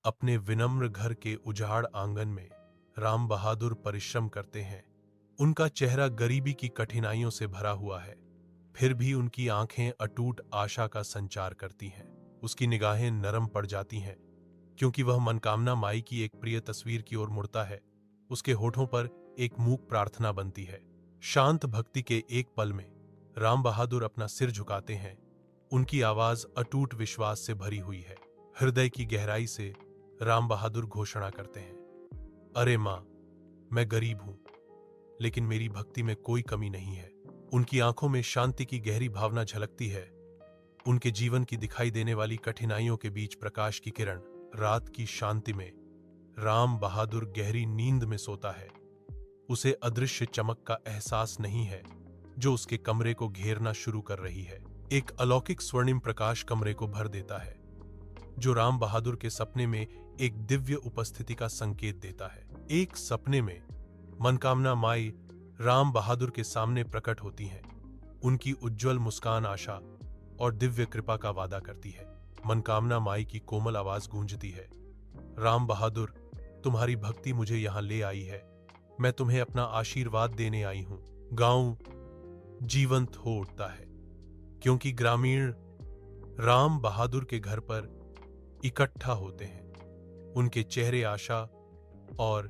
अपने विनम्र घर के उजाड़ आंगन में राम बहादुर परिश्रम करते हैं। उनका चेहरा गरीबी की कठिनाइयों से भरा हुआ है, फिर भी उनकी आंखें अटूट आशा का संचार करती हैं। उसकी निगाहें नरम पड़ जाती हैं, क्योंकि वह मनकामना माई की एक प्रिय तस्वीर की ओर मुड़ता है। उसके होठों पर एक मूक प्रार्थना बनती है। शांत भक्ति के एक पल में राम बहादुर अपना सिर झुकाते हैं। उनकी आवाज अटूट विश्वास से भरी हुई है। हृदय की गहराई से राम बहादुर घोषणा करते हैं, अरे मां, मैं गरीब हूं, लेकिन मेरी भक्ति में कोई कमी नहीं है। उनकी आंखों में शांति की गहरी भावना झलकती है। उनके जीवन की दिखाई देने वाली कठिनाइयों के बीच प्रकाश की किरण। रात की शांति में राम बहादुर गहरी नींद में सोता है। उसे अदृश्य चमक का एहसास नहीं है, जो उसके कमरे को घेरना शुरू कर रही है। एक अलौकिक स्वर्णिम प्रकाश कमरे को भर देता है, जो राम बहादुर के सपने में एक दिव्य उपस्थिति का संकेत देता है। एक सपने में मनकामना माई राम बहादुर के सामने प्रकट होती हैं। उनकी उज्जवल मुस्कान आशा और दिव्य कृपा का वादा करती है। मनकामना माई की कोमल आवाज गूंजती है, राम बहादुर, तुम्हारी भक्ति मुझे यहां ले आई है। मैं तुम्हें अपना आशीर्वाद देने आई हूं। गांव जीवंत हो उठता है, क्योंकि ग्रामीण राम बहादुर के घर पर इकट्ठा होते हैं। उनके चेहरे आशा और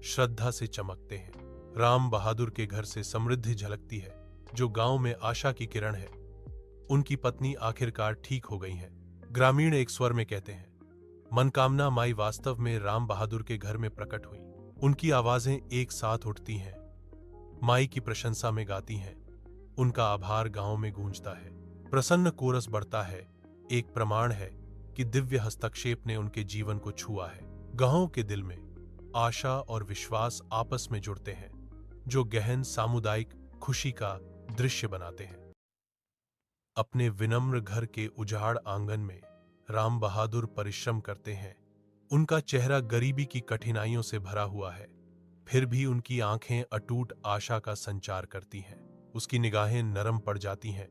श्रद्धा से चमकते हैं। राम बहादुर के घर से समृद्धि झलकती है, जो गांव में आशा की किरण है। उनकी पत्नी आखिरकार ठीक हो गई हैं। ग्रामीण एक स्वर में कहते हैं, मनकामना माई वास्तव में राम बहादुर के घर में प्रकट हुई। उनकी आवाजें एक साथ उठती हैं, माई की प्रशंसा में गाती हैं। उनका आभार गांव में गूंजता है। प्रसन्न कोरस बढ़ता है, एक प्रमाण है कि दिव्य हस्तक्षेप ने उनके जीवन को छुआ है। गांव के दिल में आशा और विश्वास आपस में जुड़ते हैं, जो गहन सामुदायिक खुशी का दृश्य बनाते हैं। अपने विनम्र घर के उजाड़ आंगन में राम बहादुर परिश्रम करते हैं। उनका चेहरा गरीबी की कठिनाइयों से भरा हुआ है, फिर भी उनकी आंखें अटूट आशा का संचार करती हैं। उसकी निगाहें नरम पड़ जाती हैं,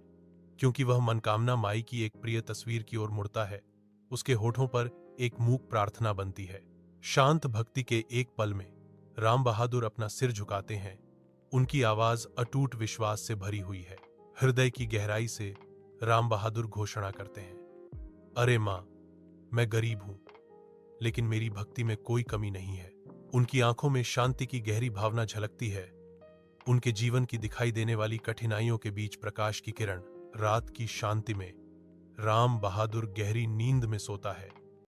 क्योंकि वह मनकामना माई की एक प्रिय तस्वीर की ओर मुड़ता है। उसके होठों पर एक मूक प्रार्थना बनती है। शांत भक्ति के एक पल में राम बहादुर अपना सिर झुकाते हैं। उनकी आवाज अटूट विश्वास से भरी हुई है। हृदय की गहराई से राम बहादुर घोषणा करते हैं, अरे मां, मैं गरीब हूं, लेकिन मेरी भक्ति में कोई कमी नहीं है। उनकी आंखों में शांति की गहरी भावना झलकती है। उनके जीवन की दिखाई देने वाली कठिनाइयों के बीच प्रकाश की किरण। रात की शांति में राम बहादुर गहरी नींद में सोता है।